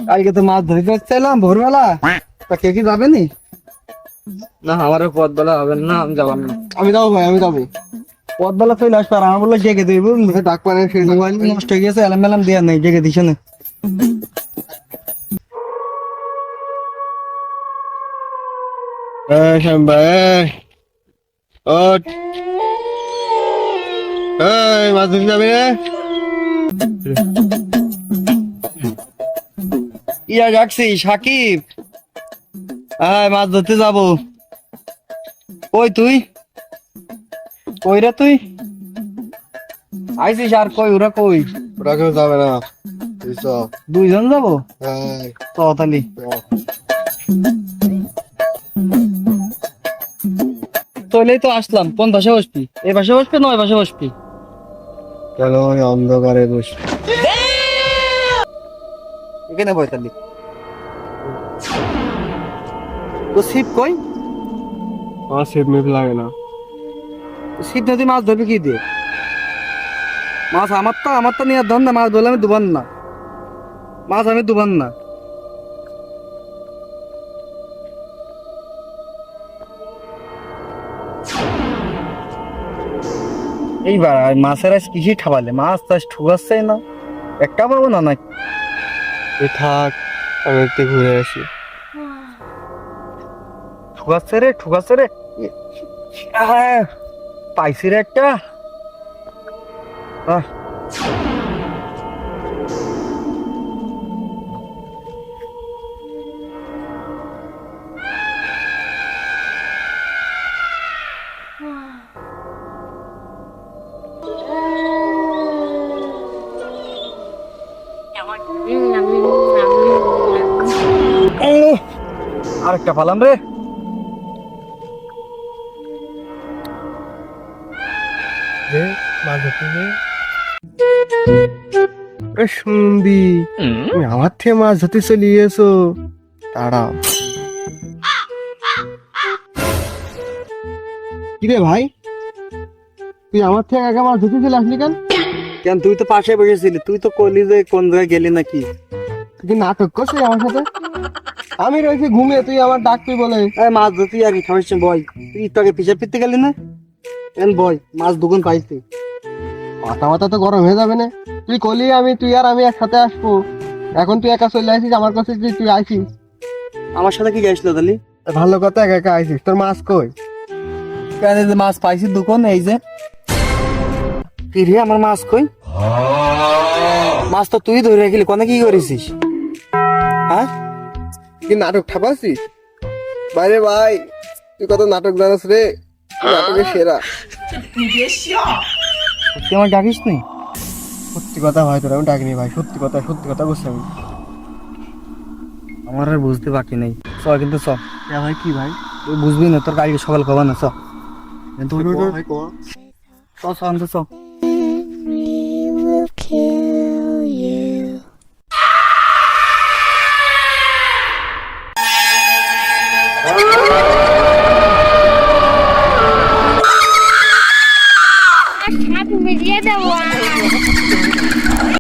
কালকে তো মাছ ধরতে চাইলাম ভোরবেলা, তা কে কি যাবে নি? না আমারও পথ বলা হবে না, আমি যাবার না। আমি যাবো ভাই, আমি যাবো। পথবেলা চলে আসবে আর আমার বললো জেগে দেব, ডাক পারে মোবাইল নষ্ট হয়ে গেছে, অ্যালার্ম ম্যালার্ম দেওয়া নেই, জেগে দিছে না। শ্যাম ভাই, ওঠ। এই মাছ ধরতে যাবি রে? ইয়া ডাকছি সাকিব, হ্যাঁ মাছ ধরতে যাবো। কই তুই? কই রে তুই? আইসিস আর কই? ওরা কই? ওরা কেউ যাবে না, তুই চ। দুইজন যাবো? হ্যাঁ, তালি চলেই তো আসলাম। কোন ভাষা বসবি? এই ভাষা বসবি না ওই ভাষা বসবি? কেন ওই অন্ধকারে বসে? এখানে বই তালি। তো ছিপ কই? আমার সেট মেপ লাগে না। ছিপ নদী মাছ ধরবি কি দিয়ে? মাছ আমার তো নিয়ে ধর না, মাছ ধরলে আমি দুবার না, মাছ আমি দুবার না। এইবার মাছের আজ কিসি ঠাবালে, মাছ চাষ ঠুকাচ্ছে না, একটা পাবো না নাকি? তুই থাক, আমি একটু ঘুরে আসি। ঠুকাচ্ছে রে, ঠুকাচ্ছে রে। হ্যাঁ পাইছি রে একটা। আহ, আরেকটা পালাম রে। মাছ ধরতে যে শুনবি, তুমি আমার থেকে মাছ ধরতে চলে গিয়েছো। দাঁড়াও। কিরে ভাই, তুই আমার থেকে আগে মাছ ধরতে চলে আসলি কেন? কেন তুই তো পাশে বসেছিলি, তুই তো কইলি যে কোন জায়গায় গেলি নাকি? তুই কি নাটক করছিস আমার সাথে? আমি রয়েছি ঘুমিয়ে, তুই আমার ডাকবি বলে। এই মাছ ধরতে আর কি খাওয়াইছিস বয়? তুই একটু আগে পিছে ফিরতে গেলি না? এন বয়, মাছ দুগুণ পাইছি। মাথা মাথা তো গরম হয়ে যাবে না? তুই কলি তুই আর আমি একসাথে আসবো, এখন তুই একা চলে আসিস আমার কাছে যে তুই আইসিস। আমার সাথে কি গেছিল তাহলে? ভালো কথা, একা একা আইসিস, তোর মাছ কই? কেন এই যে মাছ পাইছি দুগুণ, এই যে। কি রে আমার মাছ কই? মাছ তো তুই ধরে গেলি, কোনে কি করেছিস? হ্যাঁ কি নাটক ঠাপাচ্ছিস? বাইরে ভাই, তুই কত নাটক জানাস রে, তুই নাটকের সেরা। তুই আমার ডাকিস নি? সত্যি কথা ভাই, তোর আমি ডাকিনি ভাই, সত্যি কথা বলছি আমি। আমার আর বুঝতে বাকি নেই। চ কিন্তু চ। ভাই কি ভাই? তুই বুঝবি না, তোর কালকে সকাল খাবার না। চ কিন্তু ভাই কো। চ চ আনতে চ। We will kill you.